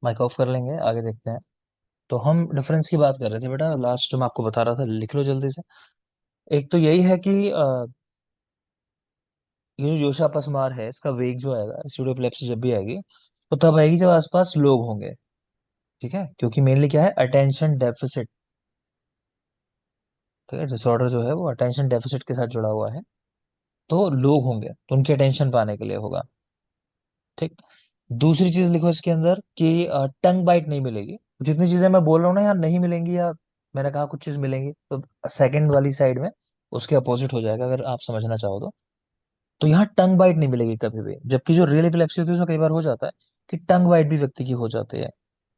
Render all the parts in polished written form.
Mic off कर लेंगे, आगे देखते हैं। तो हम डिफरेंस की बात कर रहे थे बेटा, लास्ट जो मैं आपको बता रहा था, लिख लो जल्दी से। एक तो यही है कि ये जो जोशा पसमार है, इसका वेग जो आएगा, स्यूडोप्लेप्सी जब भी आएगी तो तब आएगी जब आसपास लोग होंगे। ठीक है, क्योंकि मेनली क्या है, अटेंशन डेफिसिट। ठीक है, डिसऑर्डर जो है वो अटेंशन डेफिसिट के साथ जुड़ा हुआ है। तो लोग होंगे तो उनकी अटेंशन पाने के लिए होगा। ठीक। दूसरी चीज लिखो इसके अंदर कि टंग बाइट नहीं मिलेगी। जितनी चीजें मैं बोल रहा हूँ ना यहाँ नहीं मिलेंगी, या मैंने कहा कुछ चीज मिलेंगी, तो सेकंड वाली साइड में उसके अपोजिट हो जाएगा, अगर आप समझना चाहो तो। तो यहाँ टंग बाइट नहीं मिलेगी कभी भी, जबकि जो रियल एपिलेप्सी होती है उसमें कई बार हो जाता है कि टंग बाइट भी व्यक्ति की हो जाती है।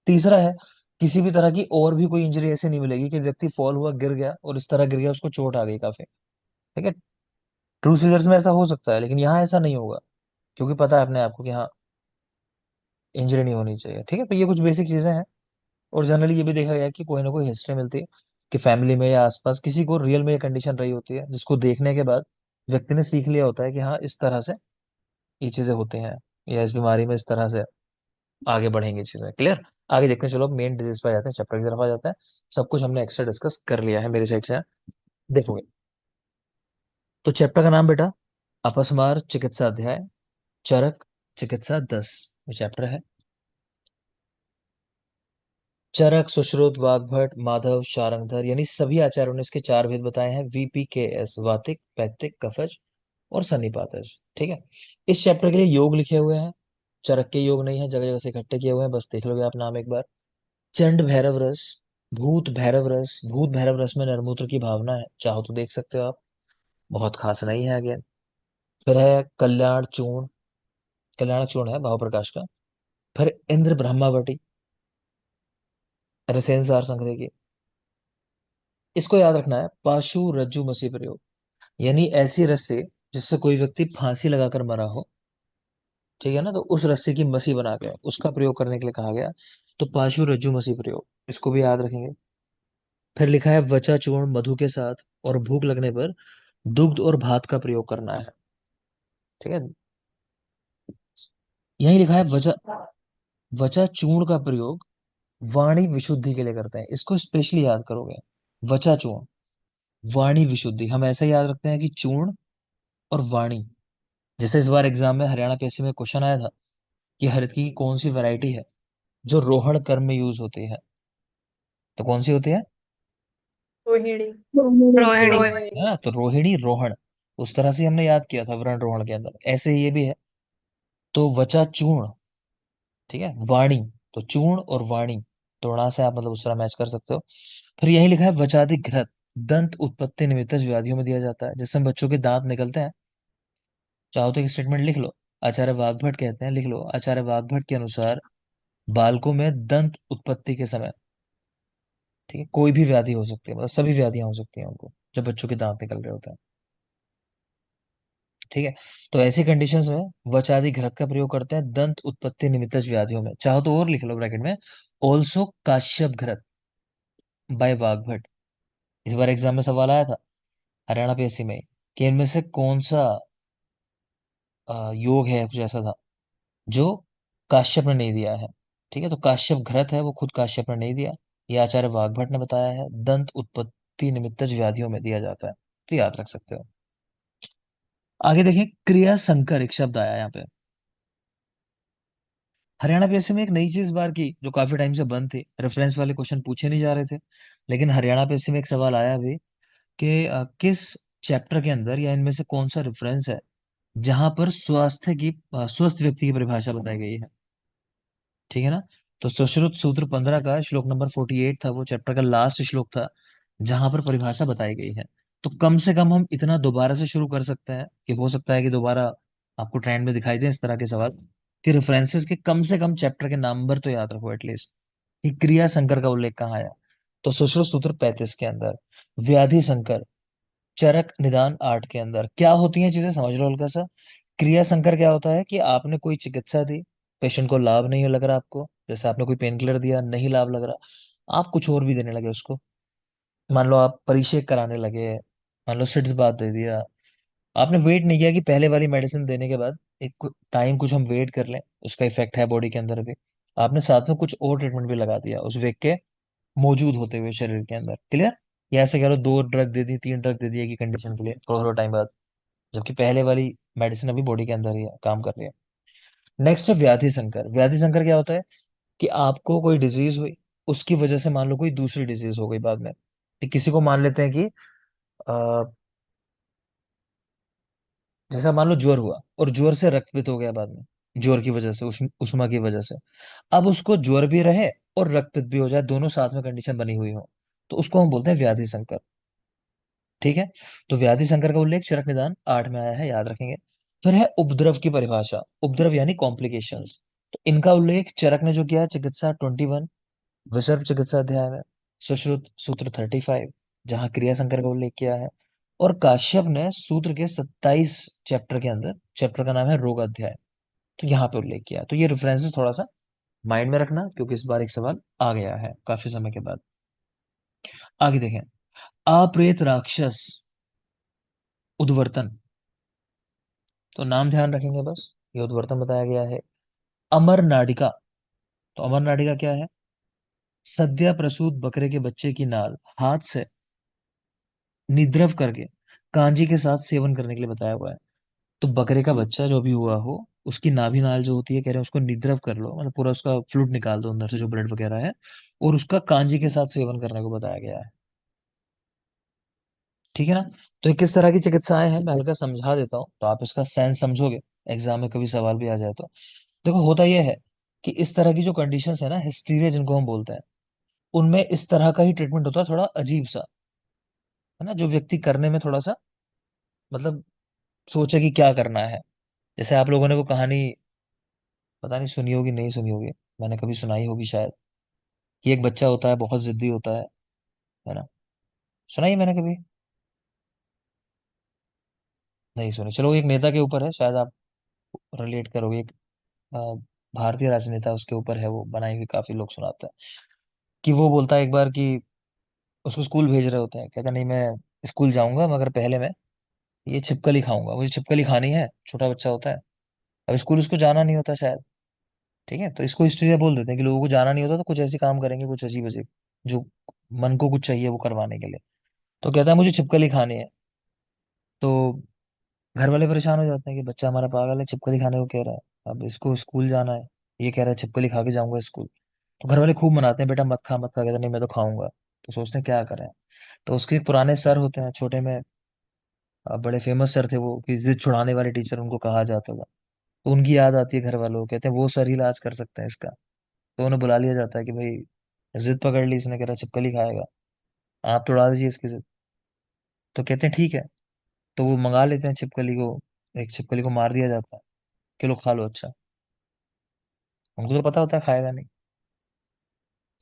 तीसरा है, किसी भी तरह की और भी कोई इंजरी ऐसे नहीं मिलेगी कि व्यक्ति फॉल हुआ, गिर गया और इस तरह गिर गया उसको चोट आ गई काफी। ठीक है। ट्रू सीजर्स में ऐसा हो सकता है, लेकिन यहाँ ऐसा नहीं होगा, क्योंकि पता है अपने आपको कि हाँ, इंजरी नहीं होनी चाहिए। ठीक है, तो ये कुछ बेसिक चीजें हैं। और जनरली ये भी देखा गया है कि कोई ना कोई हिस्ट्री मिलती है कि फैमिली में या आसपास किसी को रियल में ये कंडीशन रही होती है, जिसको देखने के बाद व्यक्ति ने सीख लिया होता है कि हाँ, इस तरह से ये चीजें होती हैं, या इस बीमारी में इस तरह से आगे बढ़ेंगी चीजें। क्लियर। आगे देखते हैं, चलो मेन डिजीज पे आ जाते हैं, चैप्टर की तरफ आ जाते हैं। सब कुछ हमने एक्स्ट्रा डिस्कस कर लिया है मेरी साइड से। देखोगे तो चैप्टर का नाम बेटा, अपस्मार चिकित्सा अध्याय, चरक चिकित्सा 10, ये चैप्टर है। चरक, सुश्रुत, वाग्भट, माधव, शारंगधर यानी सभी आचार्यों ने इसके चार भेद बताए हैं: VPKS, वातिक, पैतिक, कफज और सन्निपातज। ठीक है। इस चैप्टर के लिए योग लिखे हुए हैं। चरक के योग नहीं है, जगह जगह से इकट्ठे किए हुए हैं, बस देख लोगे आप नाम एक बार। चंड भैरव रस, भूत भैरव रस। भूत भैरव रस में नरमूत्र की भावना है, चाहो तो देख सकते हो आप, बहुत खास नहीं है अगेन। फिर है कल्याण चूर्ण, कल्याण चूर्ण है भाव प्रकाश का। फिर इंद्र ब्रह्मावटी, रसेन सार संग्रह की। इसको याद रखना है, पाशु रज्जु मसी प्रयोग, यानी ऐसी रस्सी जिससे कोई व्यक्ति फांसी लगाकर मरा हो। ठीक है ना, तो उस रस्सी की मसी बना के उसका प्रयोग करने के लिए कहा गया। तो पाशु रज्जु मसी प्रयोग, इसको भी याद रखेंगे। फिर लिखा है वचा चूर्ण मधु के साथ, और भूख लगने पर दुग्ध और भात का प्रयोग करना है। ठीक है। यही लिखा है वचा, वचा चूर्ण का प्रयोग वाणी विशुद्धि के लिए करते हैं, इसको स्पेशली याद करोगे। वचा चूर्ण, वाणी विशुद्धि, हम ऐसे याद रखते हैं कि चूर्ण और वाणी। जैसे इस बार एग्जाम में हरियाणा पीएससी में क्वेश्चन आया था कि हरद की कौन सी वैरायटी है जो रोहण कर्म में यूज होती है, तो कौन सी होती है? रोहिणी। रोहिणी। है ना, तो रोहिणी, रोहण। उस तरह से हमने याद किया था वर्ण रोहण के अंदर, ऐसे ही ये भी है। तो वचा चूर्ण, ठीक है, वाणी, तो चूर्ण और वाणी, दोड़ा से आप मतलब उस तरह मैच कर सकते हो। फिर यही लिखा है वचादि घृत, दंत उत्पत्ति निमित्त व्याधियों में दिया जाता है, जिससे बच्चों के दांत निकलते हैं। चाहो तो एक स्टेटमेंट लिख लो। आचार्य वाग्भट कहते हैं, लिख लो, आचार्य वाग्भट के अनुसार बालकों में दंत उत्पत्ति के समय, ठीक है, कोई भी व्याधि हो सकती है, मतलब सभी व्याधियां हो सकती हैं उनको जब बच्चों के दांत निकल रहे होते हैं। ठीक है। तो ऐसी कंडीशंस में वचादि घृत का प्रयोग करते हैं दंत उत्पत्ति निमित्त व्याधियों में। चाहो तो और लिख लो ब्रैकेट में, ऑल्सो काश्यप घृत बाय वाग्भट। इस बार एग्जाम में सवाल आया था हरियाणा पीएससी में कि इनमें से कौन सा योग है, कुछ ऐसा था, जो काश्यप ने नहीं दिया है। ठीक है, तो काश्यप घृत है, वो खुद काश्यप ने नहीं दिया, ये आचार्य वाग्भट ने बताया है, दंत उत्पत्ति निमित्त व्याधियों में दिया जाता है, तो याद रख सकते हो। आगे देखें, क्रिया संकर एक शब्द आया यहाँ पे। हरियाणा पीएससी में एक नई चीज बार की, जो काफी टाइम से बंद थी, रेफरेंस वाले क्वेश्चन पूछे नहीं जा रहे थे, लेकिन हरियाणा पीएससी में एक सवाल आया अभी कि किस चैप्टर के अंदर या इनमें से कौन सा रेफरेंस है जहां पर स्वास्थ्य की, स्वस्थ व्यक्ति की परिभाषा बताई गई है। ठीक है ना, तो सुश्रुत सूत्र 15 का श्लोक नंबर 48 था, वो चैप्टर का लास्ट श्लोक था जहां पर परिभाषा बताई गई है। तो कम से कम हम इतना दोबारा से शुरू कर सकते हैं कि हो सकता है कि दोबारा आपको ट्रेंड में दिखाई दे इस तरह के सवाल, कि रेफरेंसेस के कम से कम चैप्टर के नंबर तो याद रखो एटलीस्ट, कि क्रिया संकर का उल्लेख कहाँ आया। तो सुश्रुत सूत्र 35 के अंदर, व्याधि संकर, चरक निदान 8 के अंदर। क्या होती हैं चीजें समझ लो हल्का सा। क्रिया संकर क्या होता है कि आपने कोई चिकित्सा दी, पेशेंट को लाभ नहीं लग रहा आपको, जैसे आपने कोई पेन किलर दिया नहीं लाभ लग रहा, आप कुछ और भी देने लगे उसको। मान लो आप परिषेक कराने लगे, मान लो सिट्स बात दे दिया, आपने वेट नहीं किया कि पहले वाली मेडिसिन देने के बाद एक टाइम कुछ हम वेट कर लें, उसका इफेक्ट है बॉडी के अंदर भी, आपने साथ में कुछ और ट्रीटमेंट भी लगा दिया उस व्यक्ति के मौजूद होते हुए शरीर के अंदर। क्लियर? या ऐसे कह लो, दो ड्रग दे दी, तीन ड्रग दे दी एक ही कंडीशन के लिए थोड़ा थोड़ा टाइम बाद, जबकि पहले वाली मेडिसिन अभी बॉडी के अंदर ही है, काम कर रही है। नेक्स्ट है व्याधि संकर। व्याधि संकर क्या होता है कि आपको कोई डिजीज हुई, उसकी वजह से मान लो कोई दूसरी डिजीज हो गई बाद में। कि किसी को मान लेते हैं कि जैसा मान लो ज्वर हुआ और ज्वर से रक्तपित हो गया बाद में, ज्वर की वजह से, उष्मा की वजह से। अब उसको ज्वर भी रहे और रक्तपित भी हो जाए, दोनों साथ में कंडीशन बनी हुई हो, तो उसको हम बोलते हैं व्याधि संकर। ठीक है? तो व्याधि संकर का उल्लेख चरक निदान 8 में आया है, याद रखेंगे। फिर है उपद्रव की परिभाषा। उपद्रव यानी कॉम्प्लिकेशंस। तो इनका उल्लेख चरक ने जो किया है चिकित्सा 21, विसर्ग चिकित्सा अध्याय में, सुश्रुत सूत्र 35, जहाँ क्रिया संकर का उल्लेख किया है। और काश्यप ने सूत्र के 27 चैप्टर के अंदर, चैप्टर का नाम है रोग अध्याय, तो यहाँ पे उल्लेख किया है। तो ये रेफरेंसेस थोड़ा सा माइंड में रखना, क्योंकि इस बार एक सवाल आ गया है काफी समय के बाद। आगे देखें। अप्रेत राक्षस उद्वर्तन, तो नाम ध्यान रखेंगे बस, ये उद्वर्तन बताया गया है। अमर नाडिका, तो अमर नाडिका क्या है? सद्य प्रसूत बकरे के बच्चे की नाल हाथ से निद्रव करके कांजी के साथ सेवन करने के लिए बताया हुआ है। तो बकरे का बच्चा जो भी हुआ हो, उसकी नाभि नाल जो होती है, कह रहे हैं उसको निद्रव कर लो, मतलब पूरा उसका फ्लूइड निकाल दो अंदर से जो ब्लड वगैरह है, और उसका कांजी के साथ सेवन करने को बताया गया है। ठीक है ना? तो ये किस तरह की चिकित्साएं हैं मैं हल्का समझा देता हूँ, तो आप इसका सेंस समझोगे, एग्जाम में कभी सवाल भी आ जाए तो। देखो होता यह है कि इस तरह की जो कंडीशंस है ना, हिस्टीरिया जिनको हम बोलते हैं, उनमें इस तरह का ही ट्रीटमेंट होता है, थोड़ा अजीब सा, है ना, जो व्यक्ति करने में थोड़ा सा मतलब सोचे कि क्या करना है। जैसे आप लोगों ने वो कहानी, पता नहीं सुनी होगी नहीं सुनी होगी, मैंने कभी सुनाई होगी शायद, कि एक बच्चा होता है बहुत जिद्दी होता है ना? सुनाई है मैंने कभी? नहीं सुनी, चलो। वो एक नेता के ऊपर है, शायद आप रिलेट करोगे। एक अ, भारतीय राजनेता, उसके ऊपर है, वो बनाई हुई, काफी लोग सुनाते हैं। कि वो बोलता है एक बार कि उसको स्कूल भेज रहे होते हैं, कहता नहीं मैं स्कूल जाऊंगा मगर पहले मैं ये छिपकली खाऊंगा, मुझे छिपकली खानी है। छोटा बच्चा होता है, अब स्कूल उसको जाना नहीं होता शायद। ठीक है, तो इसको हिस्ट्री बोल देते हैं कि लोगों को जाना नहीं होता तो कुछ ऐसे काम करेंगे, कुछ अजीब अजीब, जो मन को कुछ चाहिए वो करवाने के लिए। तो कहता है मुझे छिपकली खानी है। तो घर वाले परेशान हो जाते हैं कि बच्चा हमारा पागल है, छिपकली खाने को कह रहा है, अब इसको स्कूल जाना है, ये कह रहा है छिपकली खा के जाऊंगा स्कूल। तो घर वाले खूब मनाते हैं, बेटा मत खा मत खा, कहता नहीं मैं तो खाऊंगा। तो सोचते हैं क्या करें। तो उसके एक पुराने सर होते हैं छोटे में, बड़े फेमस सर थे वो, कि जिद छुड़ाने वाले टीचर उनको कहा जाता था। तो उनकी याद आती है घर वालों को, कहते हैं वो सर ही इलाज कर सकते हैं इसका। तो उन्हें बुला लिया जाता है कि भाई जिद पकड़ ली, इसने कह रहा छिपकली खाएगा, आप तोड़ा दीजिए इसकी जिद। तो कहते हैं ठीक है। तो वो मंगा लेते हैं छिपकली को, एक छिपकली को मार दिया जाता है कि लो खा लो। अच्छा, उनको तो पता होता है खाएगा नहीं।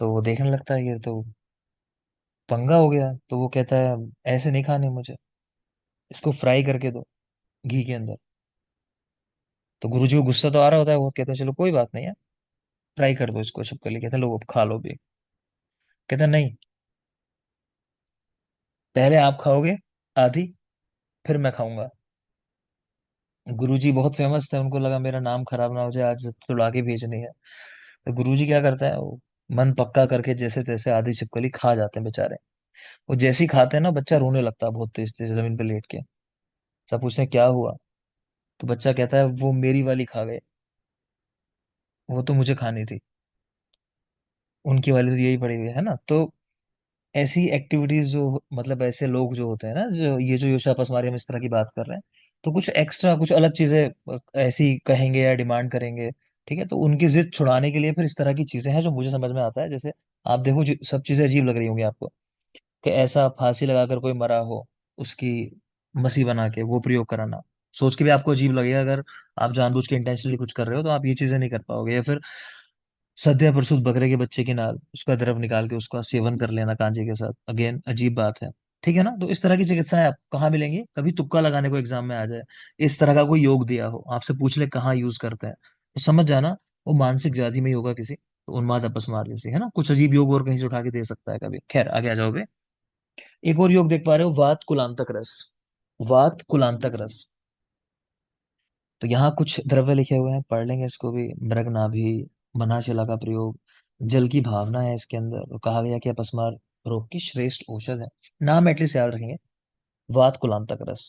तो वो देखने लगता है ये तो पंगा हो गया, तो वो कहता है ऐसे नहीं खाने मुझे, इसको फ्राई करके दो घी के अंदर। तो गुरुजी को गुस्सा तो आ रहा होता है, वो कहते हैं चलो कोई बात नहीं है, फ्राई कर दो इसको छिपकली। कहते हैं लो अब खा लो भी। कहता है नहीं, पहले आप खाओगे आधी, फिर मैं खाऊंगा। गुरुजी बहुत फेमस थे, उनको लगा मेरा नाम खराब ना हो जाए, आज तुड़ा के भेजनी है। तो गुरुजी क्या करता है, वो मन पक्का करके जैसे तैसे आधी छिपकली खा जाते हैं बेचारे। वो जैसे ही खाते हैं ना, बच्चा रोने लगता है बहुत तेज तेज जमीन पे लेट के। सब पूछते हैं क्या हुआ? तो बच्चा कहता है वो मेरी वाली खा गए, वो तो मुझे खानी थी, उनकी वाली तो यही पड़ी हुई है ना। तो ऐसी एक्टिविटीज जो, मतलब ऐसे लोग जो होते हैं ना, जो ये जो योशा पसमारी हम इस तरह की बात कर रहे हैं, तो कुछ एक्स्ट्रा कुछ अलग चीजें ऐसी कहेंगे या डिमांड करेंगे। ठीक है, तो उनकी जिद छुड़ाने के लिए फिर इस तरह की चीजें हैं जो मुझे समझ में आता है। जैसे आप देखो सब चीजें अजीब लग रही होंगी आपको, कि ऐसा फांसी लगाकर कोई मरा हो, उसकी मसी बना के वो प्रयोग कराना, सोच के भी आपको अजीब लगेगा। अगर आप जानबूझ के इंटेंशनली कुछ कर रहे हो तो आप ये चीजें नहीं कर पाओगे। या फिर सद्य प्रसूत बकरे के बच्चे की नाल, उसका द्रव निकाल के उसका सेवन कर लेना कांजी के साथ, अगेन अजीब बात है। ठीक है ना? तो इस तरह की चिकित्साएं आपको कहाँ मिलेंगी? कभी तुक्का लगाने को एग्जाम में आ जाए, इस तरह का कोई योग दिया हो, आपसे पूछ ले कहाँ यूज करते हैं, तो समझ जाना वो मानसिक व्याधि में ही होगा किसी, तो उन्माद अपस्मार जैसी, है ना? कुछ अजीब योग और कहीं से उठा के दे सकता है कभी। खैर आगे आ जाओ बे। एक और योग देख पा रहे हो, वात कुलांतक रस। वात कुलांतक रस, तो यहाँ कुछ द्रव्य लिखे हुए हैं, पढ़ लेंगे इसको भी। मृग नाभि, मनाशिला का प्रयोग, जल की भावना है इसके अंदर, और कहा गया कि अपस्मार रोग की श्रेष्ठ औषध है। नाम एटलीस्ट याद रखेंगे। वात कुलांतक रस।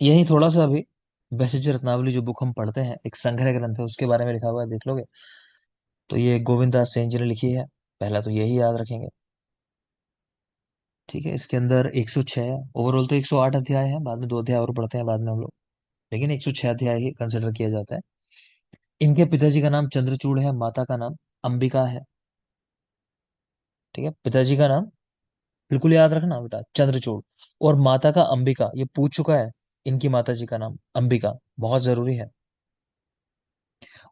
यही थोड़ा सा अभी वैशिष्ट रत्नावली जो बुक हम पढ़ते हैं, एक संग्रह ग्रंथ है, उसके बारे में लिखा हुआ है, देख लोगे। तो ये गोविंद दास सेन जी ने लिखी है। पहला तो यही याद रखेंगे। ठीक है, इसके अंदर 106, ओवरऑल तो 108 अध्याय है, बाद में 2 अध्याय और पढ़ते हैं बाद में हम लोग, लेकिन 106 अध्याय ही कंसिडर किया जाता है। इनके पिताजी का नाम चंद्रचूड़ है, माता का नाम अंबिका है। ठीक है, पिताजी का नाम बिल्कुल याद रखना बेटा, चंद्रचूड़, और माता का अंबिका, ये पूछ चुका है। इनकी माता जी का नाम अंबिका, बहुत जरूरी है।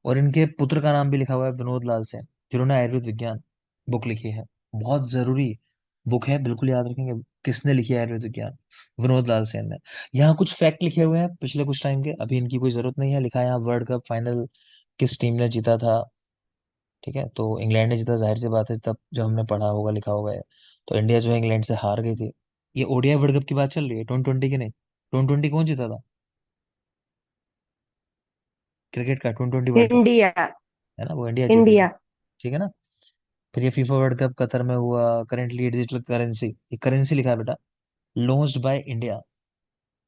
और इनके पुत्र का नाम भी लिखा हुआ है विनोद लाल सेन, जिन्होंने आयुर्वेद विज्ञान बुक लिखी है। बहुत जरूरी बुक है, बिल्कुल याद रखेंगे। किसने लिखी है आयुर्वेद विज्ञान? विनोद लाल सेन ने। यहाँ कुछ फैक्ट लिखे हुए हैं पिछले कुछ टाइम के, अभी इनकी कोई जरूरत नहीं है। लिखा है यहाँ वर्ल्ड कप फाइनल किस टीम ने जीता था। ठीक है, तो इंग्लैंड ने जीता, जाहिर सी बात है, तब जो हमने पढ़ा होगा लिखा होगा है। तो इंडिया जो है इंग्लैंड से हार गई थी। ये ओडीआई वर्ल्ड कप की बात चल रही है, 2020 की नहीं। 2020 कौन जीता था? क्रिकेट का 2020 वर्ल्ड कप, इंडिया। है ना, वो इंडिया जीती थी। इंडिया। ठीक है ना। फिर ये फीफा वर्ल्ड कप कतर में हुआ। करेंटली डिजिटल करेंसी, ये करेंसी लिखा है बेटा, लॉन्च्ड बाय इंडिया।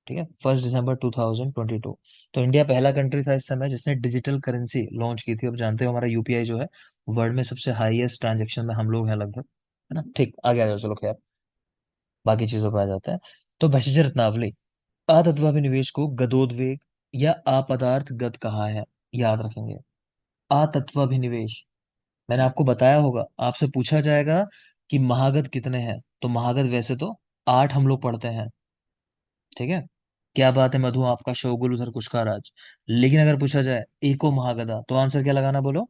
ठीक है, 1 दिसंबर 2022। तो इंडिया पहला कंट्री था इस समय जिसने डिजिटल करेंसी लॉन्च की थी। अब जानते हो हमारा यूपीआई जो है वर्ल्ड में सबसे हाईएस्ट ट्रांजेक्शन में हम लोग हैं लगभग, है ना। ठीक, आगे आ जाओ, चलो खैर, बाकी चीजों पे आ जाते हैं। तो भैषज रत्नावली, अतत्वाभिनिवेश को गदोद्वेग या अपदार्थ गद कहा है, याद रखेंगे। अतत्वाभिनिवेश, मैंने आपको बताया होगा, आपसे पूछा जाएगा कि महागध कितने हैं, तो महागध वैसे तो 8 हम लोग पढ़ते हैं। ठीक है, क्या बात है मधु, आपका शोगुल उधर कुछ का राज। लेकिन अगर पूछा जाए एको महागधा, तो आंसर क्या लगाना बोलो?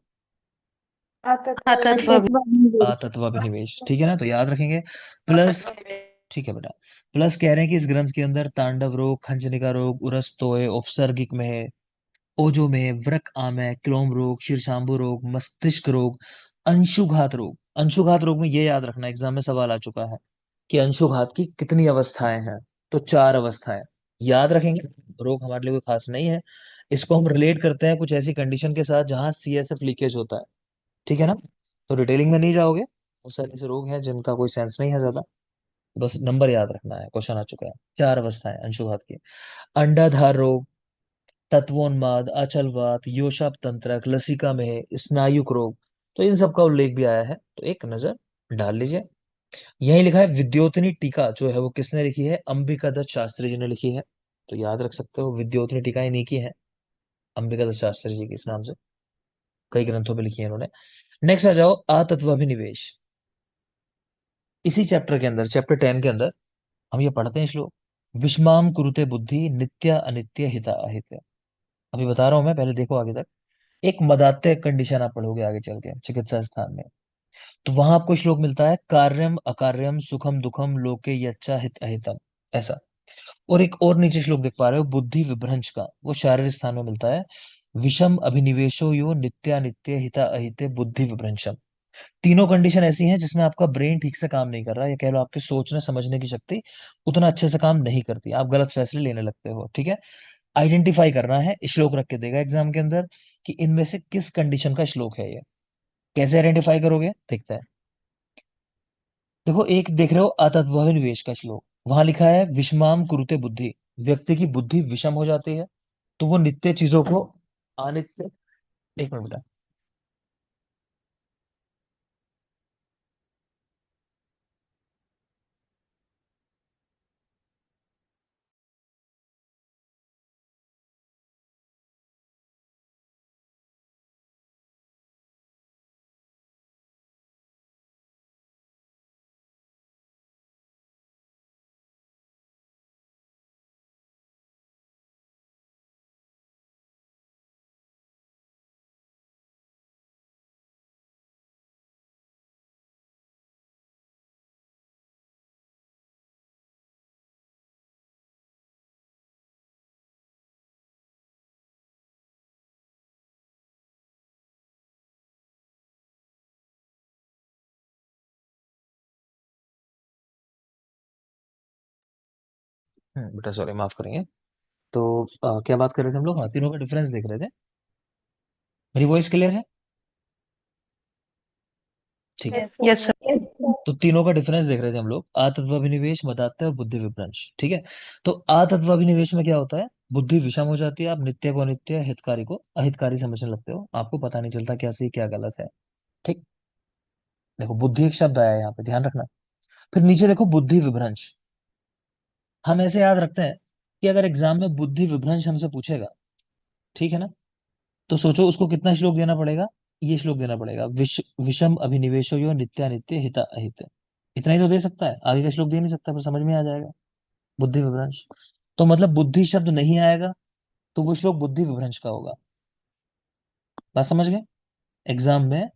आतत्व तत्व अतत्वाभिनिवेश, ठीक है ना, तो याद रखेंगे। प्लस, ठीक है बेटा, प्लस कह रहे हैं कि इस ग्रंथ के अंदर तांडव रोग, खंजनिका रोग, उरस तोय, औपसर्गिक में, ओजो में, वृक आमय, क्लोम रोग, शीर्षांबु रोग, मस्तिष्क रोग, अंशुघात रोग। अंशुघात रोग में ये याद रखना, एग्जाम में सवाल आ चुका है कि अंशुघात की कितनी अवस्थाएं हैं। तो 4 अवस्थाएं याद रखेंगे। रोग हमारे लिए कोई खास नहीं है। इसको हम रिलेट करते हैं कुछ ऐसी कंडीशन के साथ जहां सीएसएफ लीकेज होता है। ठीक है ना। तो डिटेलिंग में नहीं जाओगे, बहुत सारे ऐसे रोग हैं जिनका कोई सेंस नहीं है ज्यादा, बस नंबर याद रखना है, क्वेश्चन आ चुका है। 4 अवस्थाएं अंशुघात की। अंडाधार रोग, तत्वोन्माद, अचलवात, योशाप तंत्रक, लसिका में, स्नायुक रोग, तो इन सब का उल्लेख भी आया है, तो एक नजर डाल लीजिए। यही लिखा है विद्योतनी टीका जो है वो किसने लिखी है? अंबिका दत्त शास्त्री जी ने लिखी है। तो याद रख सकते हो, विद्योतनी टीका इन्हीं की है, अंबिका दत्त शास्त्री जी की, इस नाम से कई ग्रंथों में लिखी है इन्होंने। नेक्स्ट आ जाओ, आतत्वाभिनिवेश। इसी चैप्टर के अंदर, चैप्टर 10 के अंदर हम ये पढ़ते हैं श्लोक, विषमाम कुरुते बुद्धि नित्य अनित्य हिता अहित्य। अभी बता रहा हूं मैं, पहले देखो आगे तक। एक मदात्य कंडीशन आप पढ़ोगे आगे चल के चिकित्सा स्थान में, तो वहां आपको श्लोक मिलता है, कार्यम अकार्यम सुखम दुखम लोके यच्चा हित अहितम, ऐसा। और एक और नीचे श्लोक देख पा रहे हो बुद्धि विभ्रंश का, वो शारीरिक स्थान में मिलता है, विषम अभिनिवेशो यो नित्यानित्य हिता अहिते बुद्धि विभ्रंशम। तीनों कंडीशन ऐसी हैं जिसमें आपका ब्रेन ठीक से काम नहीं कर रहा, या कह लो आपके सोचने समझने की शक्ति उतना अच्छे से काम नहीं करती, आप गलत फैसले लेने लगते हो। ठीक है, आइडेंटिफाई करना है, श्लोक रख के देगा एग्जाम के अंदर कि इनमें से किस कंडीशन का श्लोक है ये। कैसे आइडेंटिफाई करोगे, देखते हैं। देखो, एक देख रहे हो आतत्वाभिनिवेश निवेश का श्लोक, वहां लिखा है विषमाम कुरुते बुद्धि, व्यक्ति की बुद्धि विषम हो जाती है, तो वो नित्य चीजों को अनित्य, एक मिनट बेटा। बेटा सॉरी, माफ करेंगे। तो क्या बात कर रहे थे हम लोग? हाँ, तीनों का डिफरेंस देख रहे थे। मेरी वॉइस क्लियर है? ठीक है। Yes sir. Yes sir. तो तीनों का डिफरेंस देख रहे थे हम लोग, आतत्वाभिनिवेश, मदात्य और बुद्धि विभ्रंश। ठीक है। तो आतत्वाभिनिवेश में क्या होता है? बुद्धि विषम हो जाती है, आप नित्य को अनित्य, हितकारी को अहितकारी समझने लगते हो, आपको पता नहीं चलता क्या सही क्या गलत है। ठीक। देखो, बुद्धि एक शब्द आया है यहाँ पे, ध्यान रखना। फिर नीचे देखो, बुद्धि विभ्रंश। हम ऐसे याद रखते हैं कि अगर एग्जाम में बुद्धि विभ्रंश हमसे पूछेगा, ठीक है ना, तो सोचो उसको कितना श्लोक देना पड़ेगा। ये श्लोक देना पड़ेगा, विषम अभिनिवेशो यो नित्यानित्य हिता अहित। इतना ही तो दे सकता है, आगे का श्लोक दे नहीं सकता, पर समझ में आ जाएगा। बुद्धि विभ्रंश। तो मतलब बुद्धि शब्द नहीं आएगा, तो वो श्लोक बुद्धि विभ्रंश का होगा। बात समझ गए? एग्जाम में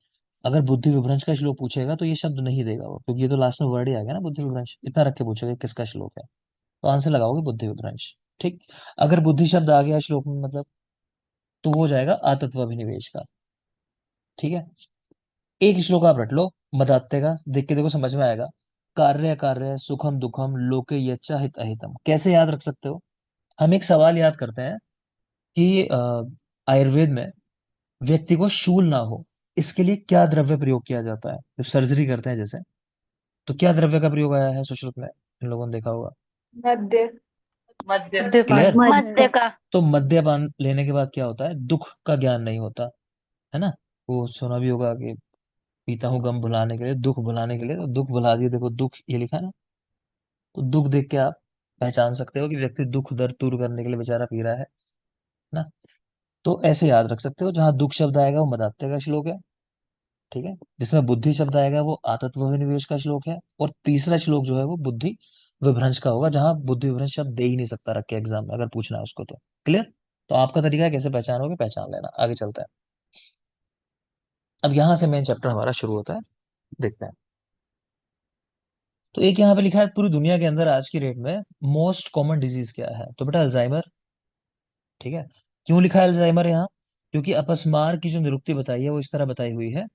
अगर बुद्धि विभ्रंश का श्लोक पूछेगा तो ये शब्द नहीं देगा वो, क्योंकि ये तो लास्ट में वर्ड ही आ गया ना, बुद्धि विभ्रंश। इतना रख के पूछेगा किसका श्लोक है, तो आंसर लगाओगे बुद्धि विभ्रंश। ठीक। अगर बुद्धि शब्द आ गया श्लोक में, मतलब, तो वो हो जाएगा आतत्वाभिनिवेश का। ठीक है। एक श्लोक आप रट लो मदात्ते का, देख के देखो समझ में आएगा। कार्य कार्य सुखम दुखम लोके यच्चा हित अहितम, कैसे याद रख सकते हो? हम एक सवाल याद करते हैं कि आयुर्वेद में व्यक्ति को शूल ना हो, इसके लिए क्या द्रव्य प्रयोग किया जाता है? जब सर्जरी करते हैं जैसे, तो क्या द्रव्य का प्रयोग आया है सुश्रुत में? इन लोगों ने देखा होगा। मध्य। मद्यपान। क्लियर। मद्य का। तो मद्यपान लेने के बाद क्या होता है? दुख का ज्ञान नहीं होता, है ना। वो सुना भी होगा कि पीता हूँ गम भुलाने के लिए, दुख भुलाने के लिए, तो दुख भुला दिए, देखो दुख ये लिखा है ना। तो दुख देख के आप पहचान सकते हो कि व्यक्ति दुख दर्द दूर करने के लिए बेचारा पी रहा है ना। तो ऐसे याद रख सकते हो, जहां दुख शब्द आएगा वो मदात्य का श्लोक है। ठीक है। जिसमें बुद्धि शब्द आएगा वो आतत्व विनिवेश का श्लोक है। और तीसरा श्लोक जो है वो बुद्धि विभ्रंश का होगा, जहां बुद्धि विभ्रंश शब्द दे ही नहीं सकता रख के एग्जाम में, अगर पूछना है उसको तो। क्लियर। तो आपका तरीका है कैसे पहचानोगे, पहचान लेना। आगे चलता है। अब यहां से मेन चैप्टर हमारा शुरू होता है, देखते हैं। तो एक यहाँ पे लिखा है, पूरी दुनिया के अंदर आज की डेट में मोस्ट कॉमन डिजीज क्या है? तो बेटा अल्जाइमर। ठीक है। क्यों लिखा है अल्जाइमर यहाँ? क्योंकि अपस्मार की जो निरुक्ति बताई है वो इस तरह बताई हुई है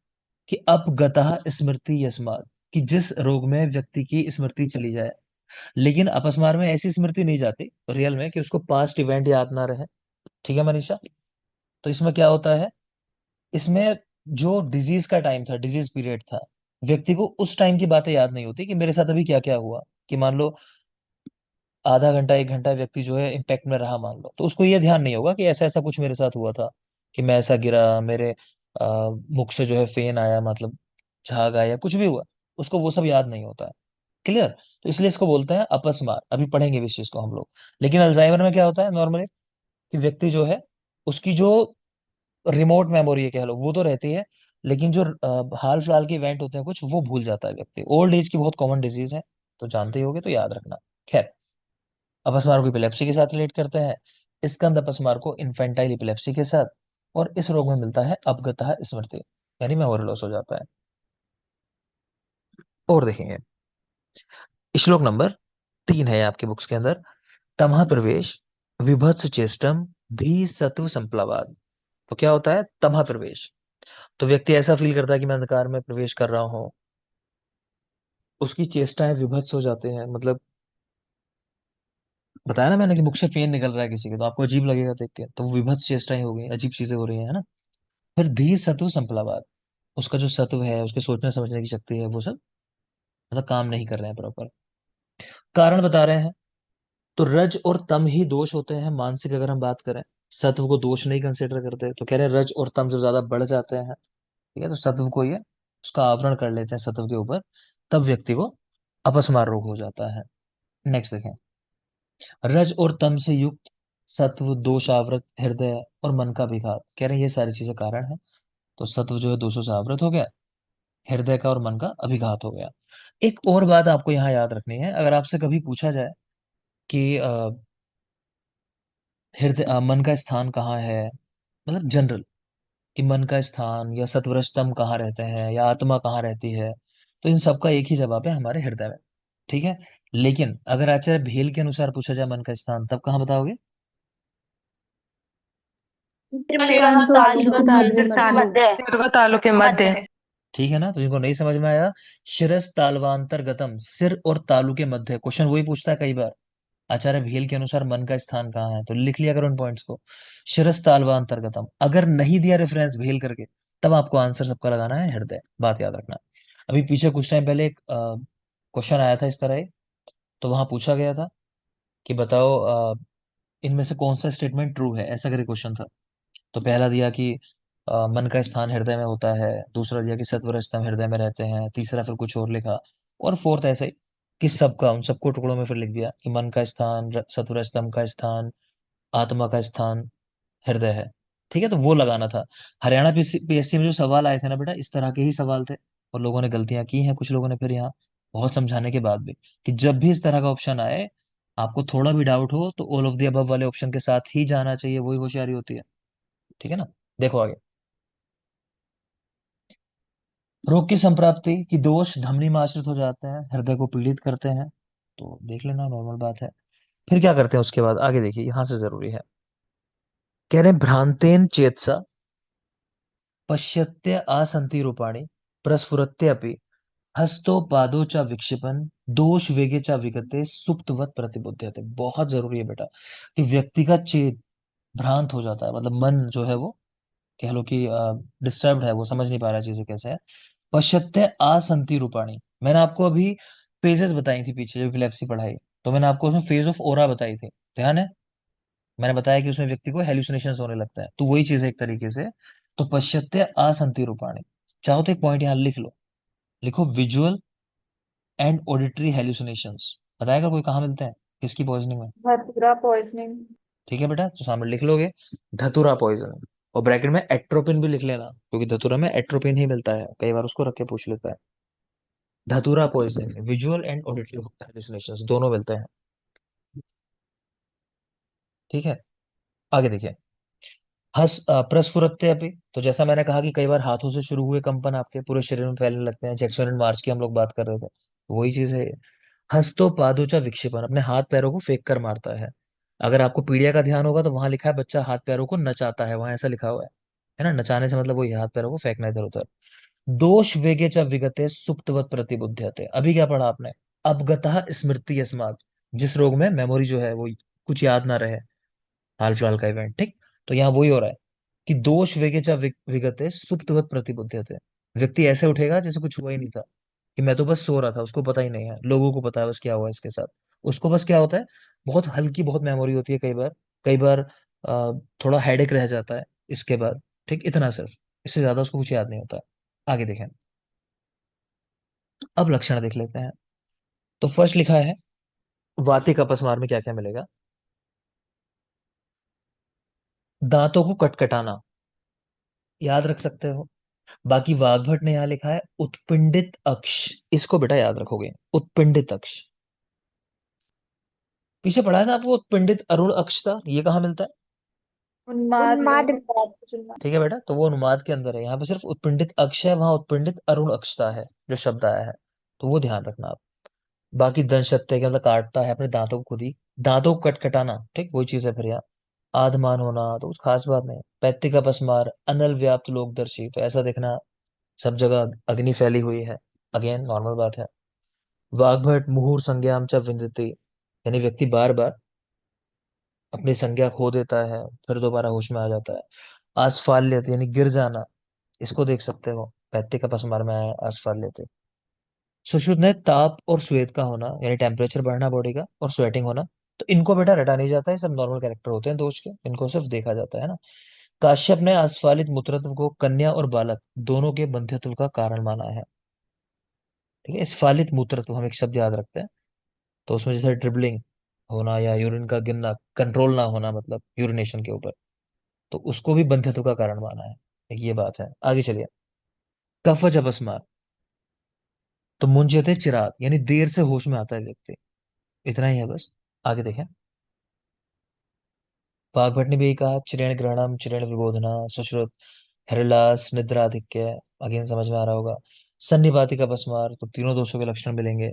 कि अपगतः स्मृति यस्मात्, कि जिस रोग में व्यक्ति की स्मृति चली जाए। लेकिन अपस्मार में ऐसी स्मृति नहीं जाती रियल में कि उसको पास्ट इवेंट याद ना रहे। ठीक है मनीषा। तो इसमें क्या होता है? इसमें जो डिजीज का टाइम था, डिजीज पीरियड था, व्यक्ति को उस टाइम की बातें याद नहीं होती कि मेरे साथ अभी क्या क्या हुआ। कि मान लो आधा घंटा एक घंटा व्यक्ति जो है इम्पैक्ट में रहा, मान लो, तो उसको ये ध्यान नहीं होगा कि ऐसा ऐसा कुछ मेरे साथ हुआ था, कि मैं ऐसा गिरा, मेरे मुख से जो है फेन आया, मतलब झाग आया, कुछ भी हुआ, उसको वो सब याद नहीं होता है। क्लियर। तो इसलिए इसको बोलते हैं अपस्मार, अभी पढ़ेंगे भी इस चीज को हम लोग। लेकिन अल्जाइमर में क्या होता है नॉर्मली, कि व्यक्ति जो है उसकी जो रिमोट मेमोरी है कह लो, वो तो रहती है, लेकिन जो हाल फिलहाल के इवेंट होते हैं कुछ, वो भूल जाता है व्यक्ति। ओल्ड एज की बहुत कॉमन डिजीज है, तो जानते ही होगे, तो याद रखना। खैर, अपस्मार को इपिलेप्सी के साथ रिलेट करते हैं, स्कंद अपस्मार को इन्फेंटाइल इपिलेप्सी के साथ। और इस रोग में मिलता है अपगतः स्मृति, यानी मेमोरी लॉस हो जाता है। और देखेंगे, श्लोक नंबर 3 है आपके बुक्स के अंदर। तमः प्रवेश विभत्स चेष्टम भी सत्व संप्लवाद। तो क्या होता है तमः प्रवेश? तो व्यक्ति ऐसा फील करता है कि मैं अंधकार में प्रवेश कर रहा हूँ, उसकी चेष्टाएं विभत्स हो जाते हैं, मतलब बताया ना मैंने कि मुख से फेन निकल रहा है किसी के, तो आपको अजीब लगेगा देख के, तो वो विभत्स चेष्टाएं हो गई, अजीब चीजें हो रही है ना। फिर धीर सत्व संप्लावात, उसका जो सत्व है, उसके सोचने समझने की शक्ति है, वो सब मतलब काम नहीं कर रहे हैं प्रॉपर। कारण बता रहे हैं। तो रज और तम ही दोष होते हैं मानसिक, अगर हम बात करें। सत्व को दोष नहीं कंसिडर करते, तो कह रहे हैं रज और तम जब ज्यादा बढ़ जाते हैं, ठीक है, तो सत्व को ये उसका आवरण कर लेते हैं सत्व के ऊपर, तब व्यक्ति को अपस्मार रोग हो जाता है। नेक्स्ट देखें। रज और तम से युक्त सत्व दोष आवृत हृदय और मन का विघात, कह रहे हैं ये सारी चीजें कारण है। तो सत्व जो है दोषों से आवृत हो गया, हृदय का और मन का अभिघात हो गया। एक और बात आपको यहाँ याद रखनी है, अगर आपसे कभी पूछा जाए कि हृदय मन का स्थान कहाँ है, मतलब जनरल, कि मन का स्थान या सत्वर स्तंभ कहाँ रहते हैं या आत्मा कहाँ रहती है, तो इन सबका एक ही जवाब है, हमारे हृदय में। ठीक है। लेकिन अगर आचार्य भेल के अनुसार पूछा जाए मन का स्थान, तब कहाँ बताओगे? तालु मध्य। पूर्व तालु के मध्य। ठीक है ना। तो जिनको नहीं समझ में आया, शिरस तालवांतर गतम, सिर और तालु के मध्य, क्वेश्चन वही पूछता है कई बार। आचार्य भेल के अनुसार मन का स्थान कहाँ है, तो लिख लिया करो उन पॉइंट्स को। शिरस्ताल्वा अंतर्गतम, अगर नहीं दिया रेफरेंस भेल करके, तब आपको आंसर सबका लगाना है हृदय, बात याद रखना। अभी पीछे कुछ टाइम पहले एक क्वेश्चन आया था इस तरह ही, तो वहां पूछा गया था कि बताओ इनमें से कौन सा स्टेटमेंट ट्रू है, ऐसा करके क्वेश्चन था। तो पहला दिया कि मन का स्थान हृदय में होता है, दूसरा दिया कि सत्वर स्तंभ हृदय में रहते हैं, तीसरा फिर कुछ और लिखा, और फोर्थ ऐसे ही कि सबका उन सबको टुकड़ों में फिर लिख दिया कि मन का स्थान, सत्वर स्तंभ का स्थान, आत्मा का स्थान हृदय है। ठीक है, तो वो लगाना था। हरियाणा पीएससी में जो सवाल आए थे ना बेटा, इस तरह के ही सवाल थे, और लोगों ने गलतियां की हैं कुछ लोगों ने फिर यहाँ, बहुत समझाने के बाद भी, कि जब भी इस तरह का ऑप्शन आए, आपको थोड़ा भी डाउट हो तो ऑल ऑफ द अबव वाले ऑप्शन के साथ ही जाना चाहिए, वही होशियारी होती है। ठीक है ना। देखो आगे, रोग की संप्राप्ति की दोष धमनी में आश्रित हो जाते हैं, हृदय को पीड़ित करते हैं, तो देख लेना, नॉर्मल बात है। फिर क्या करते हैं उसके बाद, आगे देखिए, यहां से जरूरी है। कह रहे हैं भ्रांतेन चेतसा पश्यत्य आसंति रूपाणी प्रस्फुरत्यपि हस्तो पादो च विक्षिपन दोष वेगे च विगते सुप्तवत प्रतिबुध्यते। बहुत जरूरी है बेटा, कि व्यक्ति का चेत भ्रांत हो जाता है, मतलब मन जो है वो, कह लो कि डिस्टर्ब्ड है, वो समझ नहीं पा रहा चीजें कैसे है। पश्यत्य आसंति रूपाणी, मैंने आपको अभी फेजेस बताई थी पीछे, जो एपिलेप्सी पढ़ाई, तो मैंने आपको उसमें फेज ऑफ ओरा बताई थी, ध्यान है। मैंने बताया कि उसमें व्यक्ति को हेलुसिनेशन होने लगता है, तो वही चीज है एक तरीके से। तो पश्यत्य असंति रूपाणी, चाहो तो एक पॉइंट यहाँ लिख लो, लिखो विजुअल एंड ऑडिटरी हेलुसिनेशंस। बताएगा कोई कहाँ मिलते हैं, किसकी पॉइजनिंग में। धतूरा पॉइजनिंग। ठीक है बेटा, तो सामने लिख लोगे धतूरा पॉइजनिंग, और ब्रैकेट में एट्रोपिन भी लिख लेना, क्योंकि धतूरा में एट्रोपिन ही मिलता है, कई बार उसको रख के पूछ लेता है। धतूरा poisoning, visual and auditory hallucinations दोनों मिलते हैं। ठीक है, आगे देखिए। प्रस्फुरत्य अभी, तो जैसा मैंने कहा कि कई बार हाथों से शुरू हुए कंपन आपके पूरे शरीर में फैलने लगते हैं, जैक्सन एंड मार्च की हम लोग बात कर रहे थे, वही चीज है। हस्तो पादुचा विक्षेपण, अपने हाथ पैरों को फेंक कर मारता है। अगर आपको पीड़िया का ध्यान होगा तो वहां लिखा है बच्चा हाथ पैरों को नचाता है, वहां ऐसा लिखा हुआ है ना, नचाने से मतलब वही हाथ पैरों को फेंकना इधर उधर। दोष वेगे च विगते सुप्तवत प्रतिबुध्यते, अभी क्या पढ़ा आपने, अवगतः स्मृति अस्मात्, जिस रोग में मेमोरी जो है वो कुछ याद ना रहे, हाल फिलहाल का इवेंट, ठीक। तो यहाँ वही हो रहा है कि दोष वेगे च विगते सुप्तवत प्रतिबुध्यते, व्यक्ति ऐसे उठेगा जैसे कुछ हुआ ही नहीं था, कि मैं तो बस सो रहा था, उसको पता ही नहीं है, लोगों को पता है बस क्या हुआ इसके साथ। उसको बस क्या होता है, बहुत हल्की बहुत मेमोरी होती है कई बार, कई बार थोड़ा हेडेक रह जाता है इसके बाद, ठीक, इतना सिर्फ, इससे ज्यादा उसको कुछ याद नहीं होता। आगे देखें, अब लक्षण देख लेते हैं। तो फर्स्ट लिखा है, वातिक अपस्मार में क्या क्या मिलेगा, दांतों को कटकटाना, याद रख सकते हो। बाकी वाग्भट ने यहाँ लिखा है उत्पिंडित अक्ष, इसको बेटा याद रखोगे, उत्पिंडित अक्ष। पीछे पढ़ा था आपको उत्पिंडित अरुण अक्ष था, ये कहाँ मिलता है। उन्माद में उन्माद उन्माद को चुनना। ठीक है बेटा, तो वो अनुमाद के अंदर है, यहाँ पे सिर्फ उत्पिंडित अक्ष है, वहां उत्पिंडित अरुण अक्षता है जो शब्द आया है, तो वो ध्यान रखना आप। बाकी दंशत्य के मतलब काटता है अपने दांतों को खुद ही, दांतों को कटकटाना, ठीक वही चीज है फिर यहाँ। आधमान होना तो कुछ खास बात नहीं। पैत्तिक अपस्मार, अनल व्याप्त लोकदर्शी, तो ऐसा देखना सब जगह अग्नि फैली हुई है, अगेन नॉर्मल बात है। वाग्भट मुहुर संज्ञाम च विंदते, यानी व्यक्ति बार बार अपनी संज्ञा खो देता है, फिर दोबारा होश में आ जाता है। आस्फाल्यत यानी गिर जाना, इसको देख सकते हो, पैत्तिक का पसमार में आया आस्फाल्यत। सुश्रुत ने ताप और श्वेत का होना, यानी टेम्परेचर बढ़ना बॉडी का और स्वेटिंग होना, तो इनको बेटा रटा नहीं जाता है, सब नॉर्मल कैरेक्टर होते हैं दोष के, इनको सिर्फ देखा जाता है ना। काश्यप ने आस्फालित मूत्रत्व को कन्या और बालक दोनों के बंध्यत्व का कारण माना है। ठीक है, स्फालित मूत्रत्व हम एक शब्द याद रखते हैं, तो उसमें जैसे ड्रिबलिंग होना या यूरिन का गिरना, कंट्रोल ना होना मतलब यूरिनेशन के ऊपर, तो उसको भी बंध्यत्व का कारण माना है। एक ये बात है, आगे चलिए। कफज अपस्मार, तो मुंजते चिराग, यानी देर से होश में आता है व्यक्ति, इतना ही है बस। आगे देखें, वाग्भट ने भी यही कहा, चिरेण ग्रहणम चिरेण विबोधना सुश्रुत हरिलास निद्राधिक्य, अगेन समझ में आ रहा होगा। सन्निपातिक अपस्मार, तो तीनों दोषों के लक्षण मिलेंगे।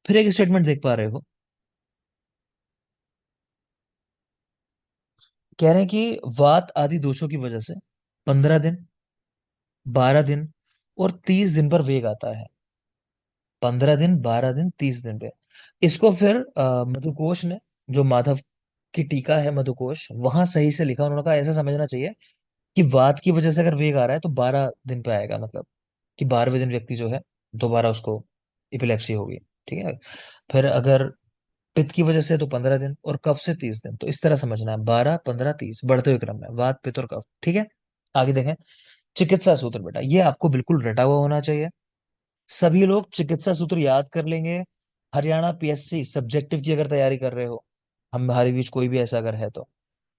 फिर एक स्टेटमेंट देख पा रहे हो, कह रहे हैं कि वात आदि दोषों की वजह से 15 दिन, 12 दिन और 30 दिन पर वेग आता है। 15 दिन, 12 दिन, 30 दिन पे, इसको फिर मधुकोश ने जो माधव की टीका है मधुकोश, वहां सही से लिखा। उन्होंने कहा ऐसा समझना चाहिए कि वात की वजह से अगर वेग आ रहा है तो 12 दिन पे आएगा, मतलब कि 12वें दिन व्यक्ति जो है दोबारा उसको इपिलेप्सी होगी। ठीक है। फिर अगर पित्त की वजह से तो 15 दिन, और कफ से 30 दिन। तो इस तरह समझना है, 12, 15, 30 बढ़ते हुए क्रम में वात, पित्त और कफ। ठीक है। आगे देखें, चिकित्सा सूत्र बेटा ये आपको बिल्कुल रटा हुआ होना चाहिए। सभी लोग चिकित्सा सूत्र याद कर लेंगे। हरियाणा पीएससी सब्जेक्टिव की अगर तैयारी कर रहे हो, हमारे बीच कोई भी ऐसा अगर है तो